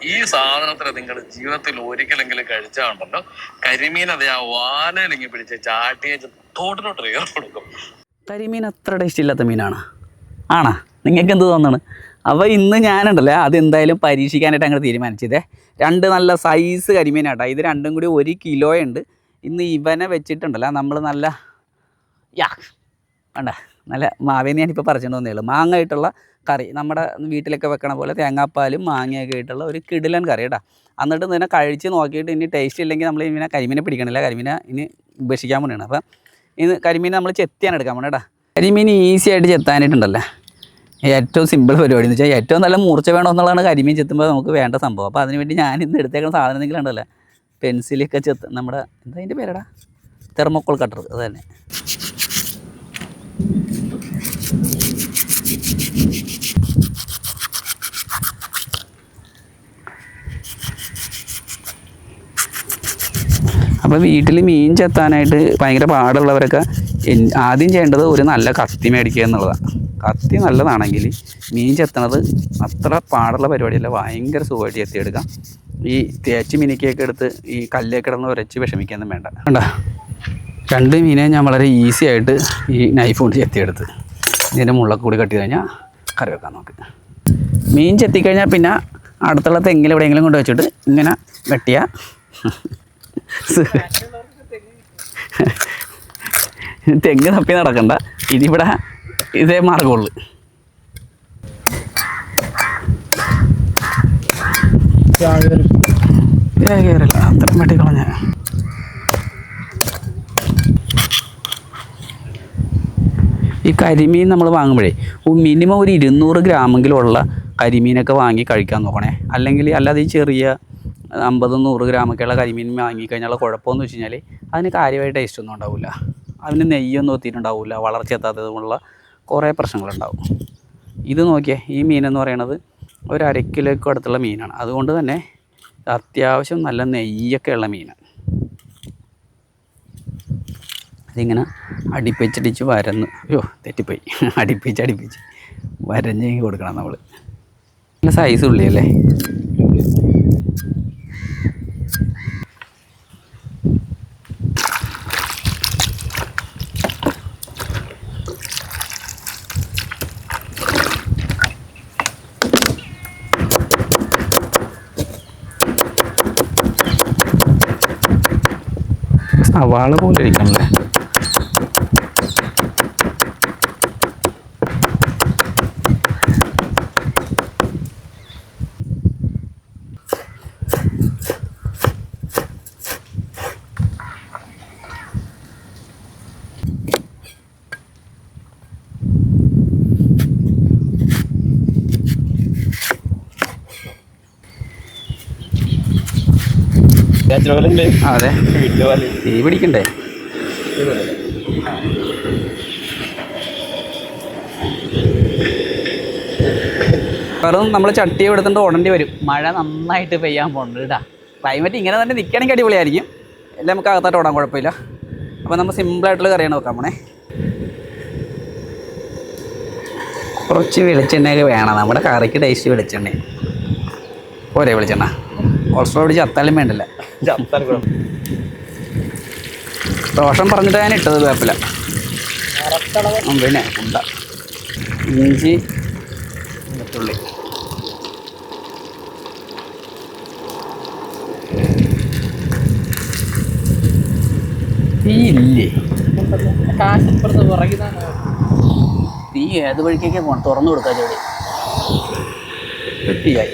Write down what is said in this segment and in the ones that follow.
ഈ സാധനത്തിന് നിങ്ങൾ ജീവിതത്തിൽ ഒരിക്കലെങ്കിലും കഴിച്ചാണ്ടല്ലോ, കരിമീൻ അത് ആ വാലയിലെങ്കിൽ പിടിച്ച് ചാട്ടിയെ തോട്ടിലോട്ട് ഏർ കൊടുക്കും. കരിമീൻ അത്ര ടേസ്റ്റ് ഇല്ലാത്ത മീനാണ് ആണോ? നിങ്ങൾക്ക് എന്ത് തോന്നാണ്? അപ്പോൾ ഇന്ന് ഞാനുണ്ടല്ലോ അതെന്തായാലും പരീക്ഷിക്കാനായിട്ട് അങ്ങനെ തീരുമാനിച്ചതേ. രണ്ട് നല്ല സൈസ് കരിമീനാട്ടോ. ഇത് രണ്ടും കൂടി 1 കിലോ ഉണ്ട്. ഇന്ന് ഇവനെ വെച്ചിട്ടുണ്ടല്ലോ നമ്മൾ നല്ല വേണ്ട നല്ല മാവേന്ന് ഞാനിപ്പോൾ പറിച്ചിട്ട് വന്നേ ഉള്ളൂ. മാങ്ങ ആയിട്ടുള്ള കറി, നമ്മുടെ വീട്ടിലൊക്കെ വെക്കണ പോലെ തേങ്ങാപ്പാലും മാങ്ങയൊക്കെ ആയിട്ടുള്ള ഒരു കിടിലൻ കറി കേട്ടോ. എന്നിട്ട് ഇതിനെ കഴിച്ച് നോക്കിയിട്ട് ഇനി ടേസ്റ്റ് ഇല്ലെങ്കിൽ നമ്മൾ ഇങ്ങനെ കരിമീനെ പിടിക്കണില്ല, കരിമീനെ ഇനി ഉപേക്ഷിക്കാൻ വേണ്ടിയാണ്. അപ്പം ഇത് കരിമീനെ നമ്മൾ ചെത്തിയാണ് എടുക്കാൻ വേണം കേട്ടോ. കരിമീൻ ഈസി ആയിട്ട് ചെത്താനായിട്ടുണ്ടല്ലോ ഏറ്റവും സിമ്പിൾ പരിപാടി എന്ന് വെച്ചാൽ ഏറ്റവും നല്ല മൂർച്ച വേണമെന്നുള്ളതാണ് കരിമീൻ ചെത്തുമ്പോൾ നമുക്ക് വേണ്ട സംഭവം. അപ്പോൾ അതിനുവേണ്ടി ഞാൻ ഇന്ന് എടുത്തേക്കുന്ന സാധനം എന്തെങ്കിലും ഉണ്ടല്ലോ, പെൻസിലൊക്കെ നമ്മുടെ എന്താ അതിൻ്റെ പേരടാ, തെർമോക്കോൾ കട്ടർ, അത് തന്നെ. അപ്പോൾ വീട്ടിൽ മീൻ ചെത്താനായിട്ട് ഭയങ്കര പാടുള്ളവരൊക്കെ ആദ്യം ചെയ്യേണ്ടത് ഒരു നല്ല കത്തി മേടിക്കുക എന്നുള്ളതാണ്. കത്തി നല്ലതാണെങ്കിൽ മീൻ ചെത്തണത് അത്ര പാടുള്ള പരിപാടിയല്ല, ഭയങ്കര സുഖമായിട്ട് ചെത്തിയെടുക്കാം. ഈ തേച്ച് മിനിക്കൊക്കെ എടുത്ത് ഈ കല്ലേക്ക് കിടന്ന് ഉരച്ച് വിഷമിക്കൊന്നും വേണ്ട. കണ്ടോ, 2 മീനെ ഞാൻ വളരെ ഈസി ആയിട്ട് ഈ നൈഫ് കൊണ്ട് ചെത്തിയെടുത്ത് ഇതിൻ്റെ മുള്ളൊക്കെ കൂടി കട്ടി കഴിഞ്ഞാൽ കറി വെക്കാൻ നോക്ക്. മീൻ ചെത്തിക്കഴിഞ്ഞാൽ പിന്നെ അടുത്തുള്ള തെങ്ങിൽ എവിടെയെങ്കിലും കൊണ്ട് വെച്ചിട്ട് ഇങ്ങനെ വെട്ടിയാൽ തെങ്ങ് തപ്പി നടക്കണ്ട, ഇതിവിടെ ഇതേ മാർഗമുള്ളു. കയറില്ല, അത്രയും വെട്ടി കളഞ്ഞ. ഈ കരിമീൻ നമ്മൾ വാങ്ങുമ്പോഴേ മിനിമം ഒരു 200 ഗ്രാമെങ്കിലും ഉള്ള കരിമീനൊക്കെ വാങ്ങി കഴിക്കാൻ നോക്കണേ. അല്ലാതെ ഈ ചെറിയ 50-100 ഗ്രാമൊക്കെയുള്ള കരിമീൻ വാങ്ങിക്കഴിഞ്ഞാൽ കുഴപ്പമെന്ന് വെച്ച് കഴിഞ്ഞാൽ അതിന് കാര്യമായിട്ട് ടേസ്റ്റൊന്നും ഉണ്ടാവില്ല, അതിന് നെയ്യൊന്നും എത്തിയിട്ടുണ്ടാവില്ല, വളർച്ച എത്താത്തതുമുള്ള കുറേ പ്രശ്നങ്ങളുണ്ടാവും. ഇത് നോക്കിയേ, ഈ മീനെന്ന് പറയണത് ഒരു 1/2 കിലോയ്ക്ക് അടുത്തുള്ള മീനാണ്. അതുകൊണ്ട് തന്നെ അത്യാവശ്യം നല്ല നെയ്യൊക്കെ ഉള്ള മീനാണ്. അതിങ്ങനെ അടുപ്പിച്ചടിച്ച് വരന്ന്, തെറ്റിപ്പോയി, അടുപ്പിച്ച് വരഞ്ഞ് കൊടുക്കണം നമ്മൾ. നല്ല സൈസ് ഉള്ളിയല്ലേ. സവാള പോലെ ഇരിക്കണല്ലേ. അതെ, തീ പിടിക്കണ്ടേ. വെറും നമ്മൾ ചട്ടി എടുത്തിട്ട് ഓടേണ്ടി വരും. മഴ നന്നായിട്ട് പെയ്യാൻ പോകുന്നുണ്ട് കേട്ടോ. ക്ലൈമറ്റ് ഇങ്ങനെ തന്നെ നിൽക്കുകയാണെങ്കിൽ അടിപൊളിയായിരിക്കും. എല്ലാം നമുക്ക് അകത്തായിട്ട് ഓടാൻ കുഴപ്പമില്ല. അപ്പോൾ നമ്മൾ സിമ്പിളായിട്ടുള്ള കറിയാണ് വെക്കാൻ പോണേ. കുറച്ച് വെളിച്ചെണ്ണയൊക്കെ വേണം നമ്മുടെ കറിക്ക്, ടേസ്റ്റ് വെളിച്ചെണ്ണ പോരെ. വെളിച്ചെണ്ണ കൊളസ്ട്രോൾ പിടിച്ച് ചത്താലും വേണ്ടല്ല. ദോഷം പറഞ്ഞിട്ട് ഞാൻ ഇട്ടത് വേപ്പില, പിന്നെ ഉണ്ട, ഇഞ്ചി, വെളുത്തുള്ളി. തീ ഇല്ലേ, തീ ഏത് വഴിക്കൊക്കെ പോകണം, തുറന്നു കൊടുക്കാൻ ചെടി വെട്ടിയായി.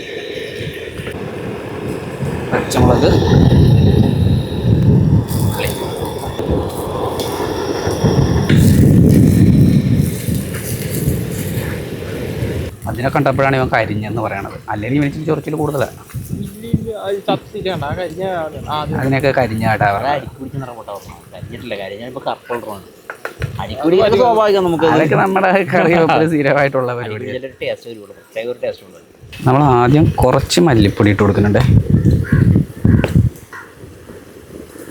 പച്ചമുളക്, അതിനെ കണ്ടപ്പോഴാണ് ഇവൻ കരിഞ്ഞെന്ന് പറയണത്. അല്ലെങ്കിൽ എനിക്ക് ചൊറിച്ചിൽ കൂടുതലാണ്. അതിനൊക്കെ കരിഞ്ഞാട്ടാ അതൊക്കെ നമ്മുടെ കറിവേപ്പില സ്ഥിരമായിട്ടുള്ള പരിപാടി. നമ്മൾ ആദ്യം കുറച്ച് മല്ലിപ്പൊടി ഇട്ട് കൊടുക്കുന്നുണ്ട്.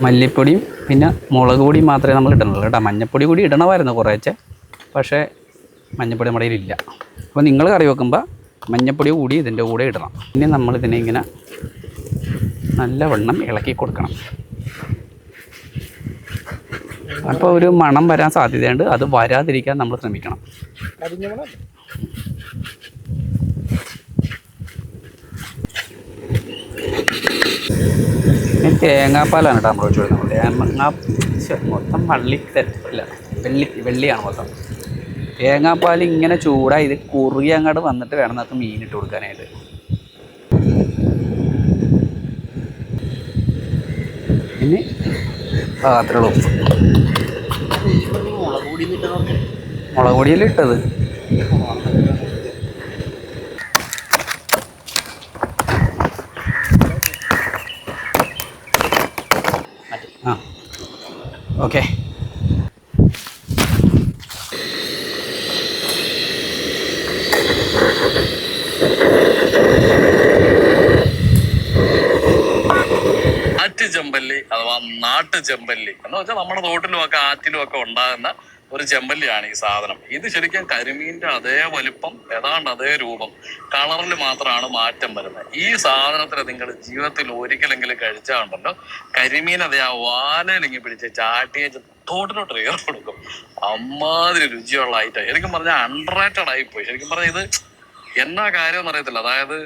മല്ലിപ്പൊടിയും പിന്നെ മുളക് പൊടിയും മാത്രമേ നമ്മൾ ഇടുന്നുള്ളൂ കേട്ടോ. മഞ്ഞൾപ്പൊടി കൂടി ഇടണമായിരുന്നു കുറേശ്ശെ, പക്ഷേ മഞ്ഞൾപ്പൊടി നമ്മുടെ കയ്യിലില്ല. അപ്പോൾ നിങ്ങൾ കറി വെക്കുമ്പോൾ മഞ്ഞപ്പൊടി കൂടി ഇതിൻ്റെ കൂടെ ഇടണം. ഇനി നമ്മളിതിനെ ഇങ്ങനെ നല്ലവണ്ണം ഇളക്കി കൊടുക്കണം. അപ്പോൾ ഒരു മണം വരാൻ സാധ്യതയുണ്ട്, അത് വരാതിരിക്കാൻ നമ്മൾ ശ്രമിക്കണം. തേങ്ങാപ്പാലാണ് കേട്ടോ നമ്മൾ ഒഴിച്ചു കൊടുക്കുന്നത്. തേങ്ങ മൊത്തം വെള്ളിയാണ് മൊത്തം. തേങ്ങാപ്പാൽ ഇങ്ങനെ ചൂടായി ഇത് കുറുകി അങ്ങോട്ട് വന്നിട്ട് വേണം നമുക്ക് മീനിട്ട് കൊടുക്കാനായിട്ട്. ഇനി പാത്രമുള്ള ഉപ്പ്, മുളക് പൊടിയിലിട്ടത് ഓക്കെ. ചെമ്പല്ലി അഥവാ നാട്ടു ചെമ്പല്ലി എന്ന് വെച്ചാൽ നമ്മുടെ തോട്ടിലും ഒക്കെ ആറ്റിലും ഒക്കെ ഉണ്ടാകുന്ന ഒരു ചെമ്പല്ലിയാണ് ഈ സാധനം. ഇത് ശരിക്കും കരിമീന്റെ അതേ വലിപ്പം, ഏതാണ്ട് അതേ രൂപം, കളറിൽ മാത്രമാണ് മാറ്റം വരുന്നത്. ഈ സാധനത്തിന് നിങ്ങൾ ജീവിതത്തിൽ ഒരിക്കലെങ്കിലും കഴിച്ചാണ്ടല്ലോ, കരിമീൻ അതേ ആ വാലയിലിങ്ങി പിടിച്ച് ചാട്ടിയെ തോട്ടിലോട്ട് ഏറി കൊടുക്കും. അമ്മാതിരി രുചിയുള്ള ഐറ്റം. ശരിക്കും പറഞ്ഞാൽ അണ്ടർറേറ്റഡ് ആയിപ്പോയി. ശരിക്കും പറഞ്ഞാൽ ഇത് എന്നാ കാര്യം എന്ന് അറിയത്തില്ല. അതായത്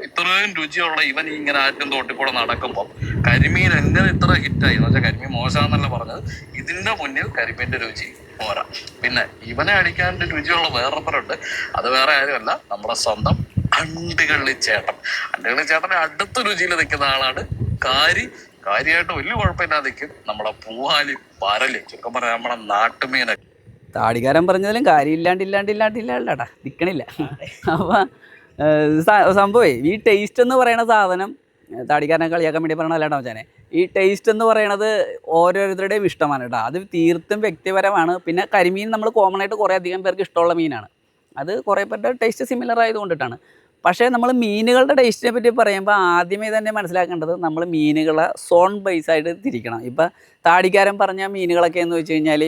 ഇത്രയും രുചിയുള്ള ഇവൻ ഇങ്ങനെ ആറ്റും തോട്ടിക്കൂടെ നടക്കുമ്പോൾ കരിമീൻ എങ്ങനെ ഇത്ര ഹിറ്റായി എന്ന് വെച്ചാൽ, കരിമീൻ മോശമെന്നല്ല പറഞ്ഞത്, ഇതിന്റെ മുന്നിൽ കരിമീന്റെ രുചി പോരാ. പിന്നെ ഇവനെ അടിക്കാൻ്റെ രുചിയുള്ള വേറൊരുത്തരുണ്ട്. അത് വേറെ ആരുമല്ല, നമ്മുടെ സ്വന്തം അണ്ടികള്ളി ചേട്ടൻ. അണ്ടികള്ളി ചേട്ടനെ അടുത്ത രുചിയിൽ നിൽക്കുന്ന ആളാണ് കാര്യമായിട്ട് വലിയ കുഴപ്പമില്ലാതെ നിൽക്കും നമ്മുടെ പൂവാലി പരല്. ചുരുക്കം പറയാം നമ്മുടെ നാട്ടുമീനൊക്കെ. താടിക്കാരൻ പറഞ്ഞതിലും കാര്യമില്ലാണ്ടില്ലാണ്ടാ നിൽക്കണില്ല. അപ്പം സംഭവമേ ഈ ടേസ്റ്റ് എന്ന് പറയുന്ന സാധനം, താടിക്കാരനെ കളിയാക്കാൻ വേണ്ടി പറയണ അല്ലാട്ടോ മച്ചാനെ, ഈ ടേസ്റ്റ് എന്ന് പറയുന്നത് ഓരോരുത്തരുടെയും ഇഷ്ടമാണ് കേട്ടോ. അത് തീർത്തും വ്യക്തിപരമാണ്. പിന്നെ കരിമീൻ നമ്മൾ കോമൺ ആയിട്ട് കുറേ അധികം പേർക്ക് ഇഷ്ടമുള്ള മീനാണ്. അത് കുറേ പേരുടെ ടേസ്റ്റ് സിമിലർ ആയതുകൊണ്ടിട്ടാണ്. പക്ഷേ നമ്മൾ മീനുകളുടെ ടേസ്റ്റിനെ പറ്റി പറയുമ്പോൾ ആദ്യമേ തന്നെ മനസ്സിലാക്കേണ്ടത് നമ്മൾ മീനുകളെ സോൺ ബേസായിട്ട് തിരിക്കണം. ഇപ്പം താടിക്കാരൻ പറഞ്ഞ മീനുകളൊക്കെ എന്ന് വെച്ച് കഴിഞ്ഞാൽ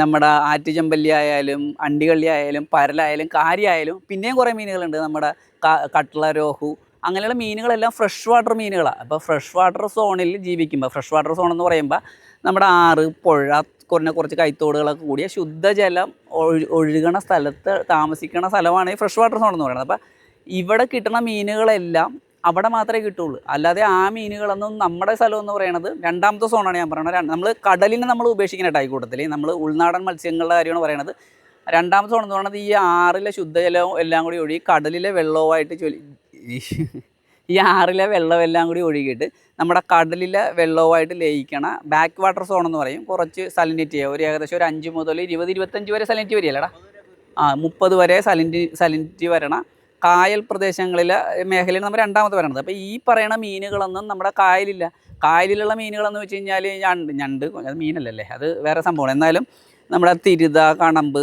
നമ്മുടെ ആറ്റുചെമ്പല്ലി ആയാലും അണ്ടികള്ളി ആയാലും പരലായാലും കാരിയായാലും പിന്നെയും കുറേ മീനുകളുണ്ട്. നമ്മുടെ കട്ട്ള, രോഹു, അങ്ങനെയുള്ള മീനുകളെല്ലാം ഫ്രഷ് വാട്ടർ മീനുകളാണ്. അപ്പോൾ ഫ്രഷ് വാട്ടർ സോണിൽ ജീവിക്കുമ്പോൾ, ഫ്രഷ് വാട്ടർ സോൺ എന്ന് പറയുമ്പോൾ നമ്മുടെ ആറ്, പുഴ, കുറച്ച് കൈത്തോടുകളൊക്കെ കൂടിയ ശുദ്ധജലം ഒഴുകണ സ്ഥലത്ത് താമസിക്കുന്ന സ്ഥലമാണ് ഈ ഫ്രഷ് വാട്ടർ സോൺ എന്ന് പറയുന്നത്. അപ്പോൾ ഇവിടെ കിട്ടുന്ന മീനുകളെല്ലാം അവിടെ മാത്രമേ കിട്ടുള്ളൂ. അല്ലാതെ ആ മീനുകളൊന്നും നമ്മുടെ സ്ഥലം എന്ന് പറയുന്നത് രണ്ടാമത്തെ സോണാണ് ഞാൻ പറയുന്നത്. നമ്മൾ കടലിനെ നമ്മൾ ഉപേക്ഷിക്കുന്ന ആയിക്കൂട്ടത്തിൽ നമ്മൾ ഉൾനാടൻ മത്സ്യങ്ങളുടെ കാര്യമാണ് പറയുന്നത്. രണ്ടാമത്തെ സോൺ എന്ന് പറയുന്നത് ഈ ആറിലെ ശുദ്ധജലവും എല്ലാം കൂടി ഒഴുകി കടലിലെ വെള്ളവുമായിട്ട് ഈ ആറിലെ വെള്ളമെല്ലാം കൂടി ഒഴുകിയിട്ട് നമ്മുടെ കടലിലെ വെള്ളവുമായിട്ട് ലയിക്കണ ബാക്ക് വാട്ടർ സോൺ എന്ന് പറയും. കുറച്ച് സലിനിറ്റി, ഏകദേശം ഒരു 5 മുതൽ 20-25 വരെ സലിനിറ്റി വരികയല്ലടാ, 30 വരെ സലിനിറ്റി വരണ കായൽ പ്രദേശങ്ങളിലെ മേഖലയിൽ നമ്മൾ രണ്ടാമത്തെ പറയണത്. അപ്പോൾ ഈ പറയണ മീനുകളൊന്നും നമ്മുടെ കായലില്ല. കായലിലുള്ള മീനുകളെന്ന് വെച്ച് കഴിഞ്ഞാൽ ഞണ്ട്, അത് മീനല്ലല്ലേ, അത് വേറെ സംഭവമാണ്. എന്നാലും നമ്മുടെ തിരുത, കണമ്പ്,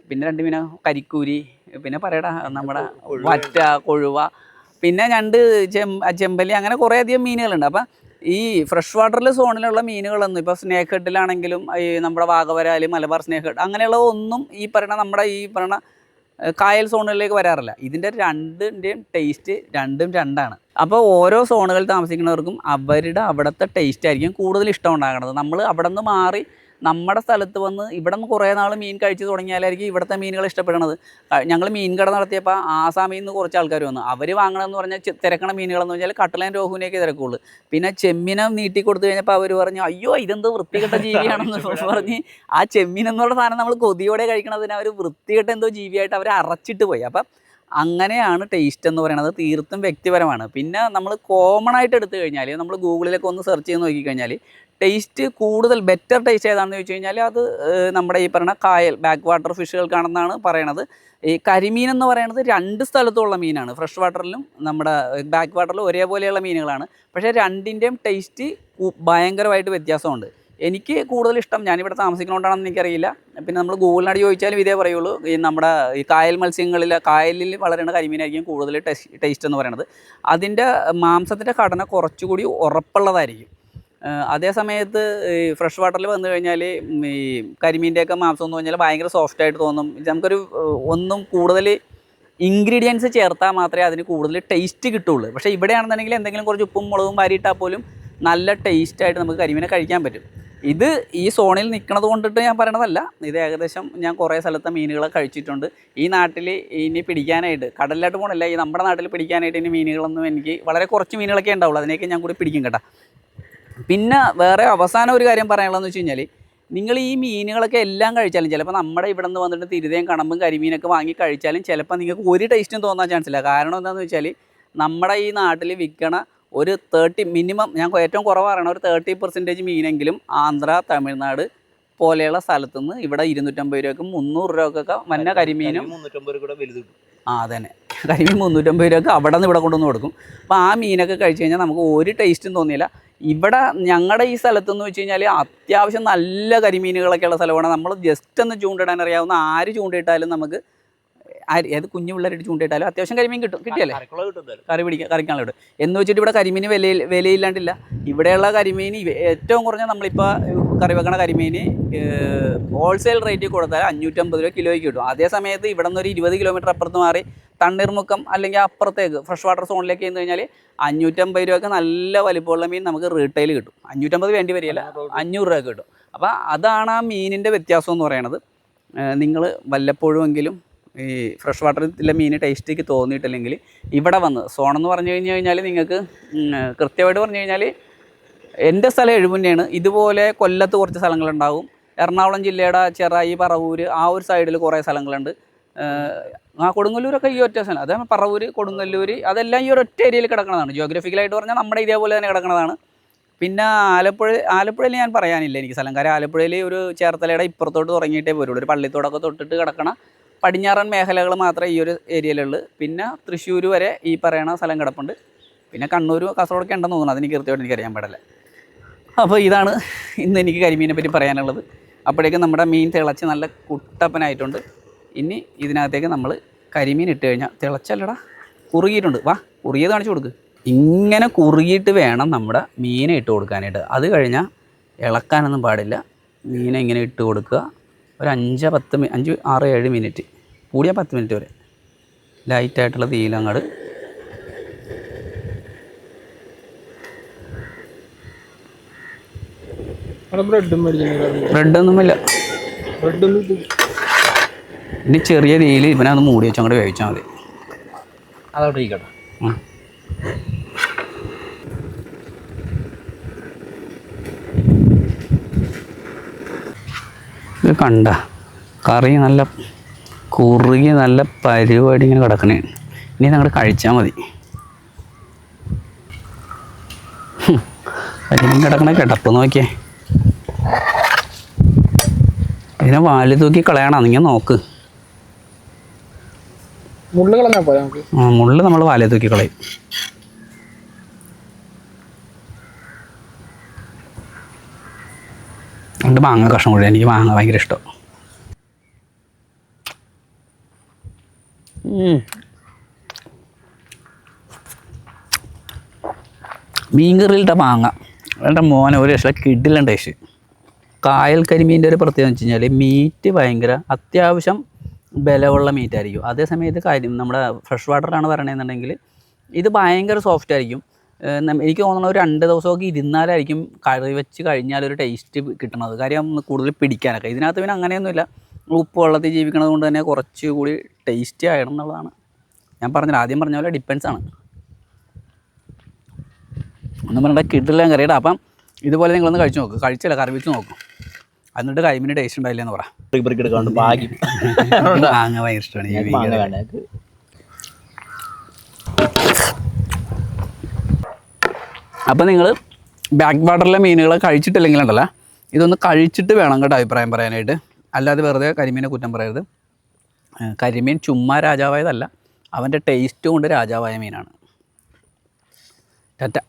പിന്നെ 2 മീന കരിക്കൂരി, പിന്നെ പറയടാ നമ്മുടെ വറ്റ, കൊഴുവ, പിന്നെ ഞണ്ട്, ചെമ്പല്ലി, അങ്ങനെ കുറേ അധികം മീനുകളുണ്ട്. അപ്പം ഈ ഫ്രഷ് വാട്ടറിൽ സോണിലുള്ള മീനുകളൊന്നും ഇപ്പോൾ സ്നേക്ക് ഹെഡിലാണെങ്കിലും ഈ നമ്മുടെ വാഗവരാല്, മലബാർ സ്നേക്ക് ഹെഡ്, അങ്ങനെയുള്ള ഒന്നും ഈ പറയണ നമ്മുടെ ഈ പറയണ കായൽ സോണുകളിലേക്ക് വരാറില്ല. ഇതിൻ്റെ രണ്ടിൻ്റെയും ടേസ്റ്റ് രണ്ടാണ്. അപ്പോൾ ഓരോ സോണുകളിൽ താമസിക്കുന്നവർക്കും അവരുടെ അവിടുത്തെ ടേസ്റ്റ് ആയിരിക്കും കൂടുതൽ ഇഷ്ടം ഉണ്ടാകുന്നത്. നമ്മൾ അവിടെ നിന്ന് മാറി നമ്മുടെ സ്ഥലത്ത് വന്ന് ഇവിടെ നിന്ന് കുറേ നാൾ മീൻ കഴിച്ച് തുടങ്ങിയാലായിരിക്കും ഇവിടുത്തെ മീനുകൾ ഇഷ്ടപ്പെടുന്നത്. ഞങ്ങൾ മീൻ കട നടത്തിയപ്പോൾ ആസാമിൽ നിന്ന് കുറച്ച് ആൾക്കാർ വന്നു. അവർ വാങ്ങണമെന്ന് പറഞ്ഞാൽ തിരക്കണ മീനുകളെന്ന് വെച്ചാൽ കട്ടലയും രോഹുവിനെയൊക്കെ തിരക്കുള്ളൂ. പിന്നെ ചെമ്മീനെ നീട്ടി കൊടുത്തു കഴിഞ്ഞപ്പോൾ അവർ പറഞ്ഞു, അയ്യോ ഇതെന്ത് വൃത്തികെട്ട ജീവിയാണെന്ന് പറഞ്ഞ് ആ ചെമ്മീൻ എന്നുള്ള സാധനം നമ്മൾ കൊതിയോടെ കഴിക്കണതിന് അവർ വൃത്തികെട്ട എന്തോ ജീവിയായിട്ട് അവർ അറച്ചിട്ട് പോയി. അപ്പം അങ്ങനെയാണ് ടേസ്റ്റ് എന്ന് പറയുന്നത്. തീർത്തും വ്യക്തിപരമാണ്. പിന്നെ നമ്മൾ കോമൺ ആയിട്ട് എടുത്തു കഴിഞ്ഞാൽ നമ്മൾ ഗൂഗിളിലൊക്കെ ഒന്ന് സെർച്ച് ചെയ്ത് നോക്കിക്കഴിഞ്ഞാൽ ടേസ്റ്റ് കൂടുതൽ ബെറ്റർ ടേസ്റ്റ് ഏതാണെന്ന് ചോദിച്ചു കഴിഞ്ഞാൽ അത് നമ്മുടെ ഈ പറയുന്ന കായൽ ബാക്ക് വാട്ടർ ഫിഷുകൾക്കാണെന്നാണ് പറയണത്. ഈ കരിമീൻ എന്ന് പറയുന്നത് 2 സ്ഥലത്തുള്ള മീനാണ്. ഫ്രഷ് വാട്ടറിലും നമ്മുടെ ബാക്ക് വാട്ടറിലും ഒരേപോലെയുള്ള മീനുകളാണ്. പക്ഷേ രണ്ടിൻ്റെയും ടേസ്റ്റ് ഭയങ്കരമായിട്ട് വ്യത്യാസമുണ്ട്. എനിക്ക് കൂടുതൽ ഇഷ്ടം, ഞാനിവിടെ താമസിക്കുന്നതുകൊണ്ടാണെന്ന് എനിക്കറിയില്ല, പിന്നെ നമ്മൾ ഗൂഗിളിനോട് ചോദിച്ചാലും ഇതേ പറയുള്ളൂ, ഈ നമ്മുടെ ഈ കായൽ മത്സ്യങ്ങളിൽ കായലിൽ വളരുന്ന കരിമീനായിരിക്കും കൂടുതൽ ടേസ്റ്റ് എന്ന് പറയുന്നത്. അതിൻ്റെ മാംസത്തിൻ്റെ ഘടന കുറച്ചുകൂടി ഉറപ്പുള്ളതായിരിക്കും. അതേ സമയത്ത് ഈ ഫ്രഷ് വാട്ടറിൽ വന്നു കഴിഞ്ഞാൽ ഈ കരിമീൻ്റെയൊക്കെ മാംസം എന്ന് പറഞ്ഞാൽ ഭയങ്കര സോഫ്റ്റായിട്ട് തോന്നും. നമുക്കൊരു ഒന്നും കൂടുതൽ ഇൻഗ്രീഡിയൻസ് ചേർത്താൽ മാത്രമേ അതിന് കൂടുതൽ ടേസ്റ്റ് കിട്ടുള്ളൂ. പക്ഷേ ഇവിടെയാണെന്നുണ്ടെങ്കിൽ എന്തെങ്കിലും കുറച്ച് ഉപ്പും മുളകും വാരിയിട്ടാൽ പോലും നല്ല ടേസ്റ്റായിട്ട് നമുക്ക് കരിമീനെ കഴിക്കാൻ പറ്റും. ഇത് ഈ സോണിൽ നിൽക്കുന്നത് കൊണ്ടിട്ട് ഞാൻ പറയണതല്ല, ഇത് ഏകദേശം ഞാൻ കുറേ സ്ഥലത്തെ മീനുകളെ കഴിച്ചിട്ടുണ്ട്. ഈ നാട്ടിൽ ഇനി പിടിക്കാനായിട്ട് കടലിലോട്ട് പോകണല്ല, ഈ നമ്മുടെ നാട്ടിൽ പിടിക്കാനായിട്ട് ഇനി മീനുകളൊന്നും എനിക്ക് വളരെ കുറച്ച് മീനുകളൊക്കെ ഉണ്ടാവുള്ളൂ. അതിനെയൊക്കെ ഞാൻ കൂടി പിടിക്കും കേട്ടോ. പിന്നെ വേറെ അവസാനം ഒരു കാര്യം പറയാനുള്ളതെന്ന് വെച്ച് കഴിഞ്ഞാൽ, നിങ്ങൾ ഈ മീനുകളൊക്കെ എല്ലാം കഴിച്ചാലും ചിലപ്പോൾ നമ്മുടെ ഇവിടെ നിന്ന് വന്നിട്ട് തിരുതയും കണമ്പും കരിമീനൊക്കെ വാങ്ങി കഴിച്ചാലും ചിലപ്പോൾ നിങ്ങൾക്ക് ഒരു ടേസ്റ്റും തോന്നാൻ ചാൻസ് ഇല്ല. കാരണം എന്താണെന്ന് വെച്ചാൽ നമ്മുടെ ഈ നാട്ടിൽ വിൽക്കണ ഒരു 30 മിനിമം, ഞാൻ ഏറ്റവും കുറവ് പറയണം, ഒരു 30% മീനെങ്കിലും ആന്ധ്ര, തമിഴ്നാട് പോലെയുള്ള സ്ഥലത്തുനിന്ന് ഇവിടെ 250 രൂപയ്ക്കും 300 രൂപക്കൊക്കെ വന്ന കരിമീനും 350 രൂപ വലുത് കിട്ടും. അതന്നെ, കരിമീൻ 350 രൂപയ്ക്ക് അവിടെ നിന്ന് ഇവിടെ കൊണ്ടുവന്ന് കൊടുക്കും. അപ്പോൾ ആ മീനൊക്കെ കഴിച്ച് കഴിഞ്ഞാൽ നമുക്ക് ഒരു ടേസ്റ്റും തോന്നിയില്ല. ഇവിടെ ഞങ്ങളുടെ ഈ സ്ഥലത്തെന്ന് വെച്ച് കഴിഞ്ഞാൽ അത്യാവശ്യം നല്ല കരിമീനുകളൊക്കെ ഉള്ള സ്ഥലമാണ്. നമ്മൾ ജസ്റ്റ് ഒന്ന് ചൂണ്ടിടാൻ അറിയാവുന്ന ആര് ചൂണ്ടിയിട്ടാലും നമുക്ക് ഏത് കുഞ്ഞു പിള്ളേരായിട്ട് ചൂണ്ടിയിട്ടാലും അത്യാവശ്യം കരിമീൻ കിട്ടിയല്ലേ, കറിക്കാനുള്ള കിട്ടും. എന്ന് വെച്ചിട്ട് ഇവിടെ കരിമീന് വിലയില്ലാണ്ടില്ല. ഇവിടെയുള്ള കരിമീൻ ഏറ്റവും കുറഞ്ഞ നമ്മളിപ്പോൾ കറി വെക്കണ കരിമീന് ഹോൾസെയിൽ റേറ്റിൽ കൊടുത്താൽ 550 രൂപ കിലോയ്ക്ക് കിട്ടും. അതേ സമയത്ത് ഇവിടെ നിന്ന് ഒരു 20 കിലോമീറ്റർ അപ്പുറത്ത് മാറി തണ്ണീർമുക്കം അല്ലെങ്കിൽ അപ്പുറത്തേക്ക് ഫ്രഷ് വാട്ടർ സോണിലേക്ക് ചെന്ന് കഴിഞ്ഞാൽ 550 രൂപയ്ക്ക് നല്ല വലിപ്പമുള്ള മീൻ നമുക്ക് റീറ്റെയിൽ കിട്ടും. 550 വേണ്ടി വരികയില്ല, 500 രൂപ കിട്ടും. അപ്പോൾ അതാണ് ആ മീനിൻ്റെ വ്യത്യാസം എന്ന് പറയുന്നത്. നിങ്ങൾ വല്ലപ്പോഴുമെങ്കിലും ഈ ഫ്രഷ് വാട്ടറിലെ മീൻ ടേസ്റ്റിക്ക് തോന്നിയിട്ടില്ലെങ്കിൽ ഇവിടെ വന്ന് സോണെന്ന് പറഞ്ഞു കഴിഞ്ഞാൽ നിങ്ങൾക്ക് കൃത്യമായിട്ട് പറഞ്ഞു കഴിഞ്ഞാൽ എൻ്റെ സ്ഥലം എഴുപുന്നയാണ്. ഇതുപോലെ കൊല്ലത്ത് കുറച്ച് സ്ഥലങ്ങളുണ്ടാവും. എറണാകുളം ജില്ലയുടെ ചെറായി, പറവൂർ ആ ഒരു സൈഡിൽ കുറേ സ്ഥലങ്ങളുണ്ട്. കൊടുങ്ങല്ലൂരൊക്കെ ഈ ഒറ്റ സ്ഥലം, അതേ പറവൂർ, കൊടുങ്ങല്ലൂർ അതെല്ലാം ഈ ഒരു ഒറ്റ ഏരിയയിൽ കിടക്കുന്നതാണ്. ജിയോഗ്രഫിക്കലായിട്ട് പറഞ്ഞാൽ നമ്മുടെ ഇതേപോലെ തന്നെ കിടക്കുന്നതാണ്. പിന്നെ ആലപ്പുഴയിൽ ഞാൻ പറയാനില്ല എനിക്ക് സ്ഥലം. കാര്യം ആലപ്പുഴയിൽ ഒരു ചേർത്തലയുടെ ഇപ്പുറത്തോട്ട് തുടങ്ങിയിട്ടേ പോരുള്ളൂ. ഒരു പള്ളിത്തോടൊക്കെ തൊട്ടിട്ട് കിടക്കണ പടിഞ്ഞാറൻ മേഖലകൾ മാത്രമേ ഈ ഒരു ഏരിയയിലുള്ളൂ. പിന്നെ തൃശ്ശൂർ വരെ ഈ പറയണ സ്ഥലം കിടപ്പുണ്ട്. പിന്നെ കണ്ണൂർ, കാസർഗോഡൊക്കെ ഉണ്ടെന്ന് തോന്നുന്നു, അതെനിക്ക് കൃത്യമായിട്ട് എനിക്കറിയാൻ പാടില്ല. അപ്പോൾ ഇതാണ് ഇന്ന് എനിക്ക് കരിമീനെ പറ്റി പറയാനുള്ളത്. അപ്പോഴേക്കും നമ്മുടെ മീൻ തിളച്ച് നല്ല കുട്ടപ്പനായിട്ടുണ്ട്. ഇനി ഇതിനകത്തേക്ക് നമ്മൾ കരിമീൻ ഇട്ട് കഴിഞ്ഞാൽ തിളച്ചല്ലടാ, കുറുകിയിട്ടുണ്ട്. വാ, കുറുകിയത് കാണിച്ചു കൊടുക്ക്. ഇങ്ങനെ കുറുകിയിട്ട് വേണം നമ്മുടെ മീനെ ഇട്ട് കൊടുക്കാനായിട്ട്. അത് കഴിഞ്ഞാൽ ഇളക്കാനൊന്നും പാടില്ല. മീനെ ഇങ്ങനെ ഇട്ട് കൊടുക്കുക. ഒരു 5, 6, 7 മിനിറ്റ്, കൂടിയാൽ 10 മിനിറ്റ് വരെ ലൈറ്റായിട്ടുള്ള തീയിലങ്ങോട്ട് ബ്രെഡൊന്നുമില്ല. ഇനി ചെറിയ തീയിൽ ഇവനെ ഒന്ന് മൂടി വെച്ച് അങ്ങോട്ട് വേവിച്ചാൽ മതി. അതവിടെ ഇരിക്കട്ടെ. ഇത് കണ്ട കറി നല്ല കുറുകി നല്ല പരിപാടി ഇങ്ങനെ കിടക്കണേ. ഇനി അങ്ങോട്ട് കഴിച്ചാൽ മതി. കരിമീൻ കിടക്കണ കിടപ്പ് നോക്കിയേ. ഇതിനെ വാല് തൂക്കി കളയണം. നിങ്ങൾ നോക്ക്, മുള്ളു കളഞ്ഞാൽ പോരാ നമുക്ക്. മുള്ളു നമ്മൾ വാലേ തൂക്കി കളയും. എന്നിട്ട് മാങ്ങ കഷ്ണം കൂടി, എനിക്ക് മാങ്ങ ഭയങ്കര ഇഷ്ടം. മീൻ കറിയിലിട്ട മാങ്ങ എൻ്റെ മോനെ ഒരു രക്ഷ കിടിലൻ ടേസ്റ്റ്. കായൽ കരിമീൻ്റെ ഒരു പ്രത്യേകത എന്ന് വെച്ച് കഴിഞ്ഞാൽ മീറ്റ് ഭയങ്കര അത്യാവശ്യം ബലമുള്ള മീറ്റായിരിക്കും. അതേ സമയത്ത് നമ്മുടെ ഫ്രഷ് വാട്ടറിലാണ് പറയണമെന്നുണ്ടെങ്കിൽ ഇത് ഭയങ്കര സോഫ്റ്റ് ആയിരിക്കും. എനിക്ക് തോന്നുന്ന ഒരു 2 ദിവസമൊക്കെ ഇരുന്നാലായിരിക്കും കറി വെച്ച് കഴിഞ്ഞാൽ ഒരു ടേസ്റ്റ് കിട്ടണത്. കാര്യം കൂടുതൽ പിടിക്കാനൊക്കെ. ഇതിനകത്ത് പിന്നെ അങ്ങനെയൊന്നുമില്ല. ഉപ്പ് വെള്ളത്തിൽ ജീവിക്കണത് കൊണ്ട് തന്നെ കുറച്ചുകൂടി ടേസ്റ്റി ആയിടണം എന്നുള്ളതാണ്. ഞാൻ പറഞ്ഞത് ആദ്യം പറഞ്ഞ പോലെ ഡിപ്പെൻസ് ആണ്. ഒന്നും പറഞ്ഞാൽ കിട്ടില്ല കറിയുടെ. അപ്പം ഇതുപോലെ നിങ്ങളൊന്ന് കഴിച്ച് നോക്ക്. കഴിച്ചില്ല, കറി വെച്ച് നോക്കും. എന്നിട്ട് കരിമീന് ടേസ്റ്റ് ഉണ്ടായില്ലെന്ന് പറ. മാങ്ങ ഭയങ്കര ഇഷ്ടമാണ്. അപ്പം നിങ്ങൾ ബാക്ക് വാട്ടറിലെ മീനുകളെ കഴിച്ചിട്ടില്ലെങ്കിലുണ്ടല്ലോ, ഇതൊന്ന് കഴിച്ചിട്ട് വേണം കേട്ടോ അഭിപ്രായം പറയാനായിട്ട്. അല്ലാതെ വെറുതെ കരിമീനെ കുറ്റം പറയരുത്. കരിമീൻ ചുമ്മാ രാജാവായതല്ല, അവൻ്റെ ടേസ്റ്റ് കൊണ്ട് രാജാവായ മീനാണ്. ടാറ്റ.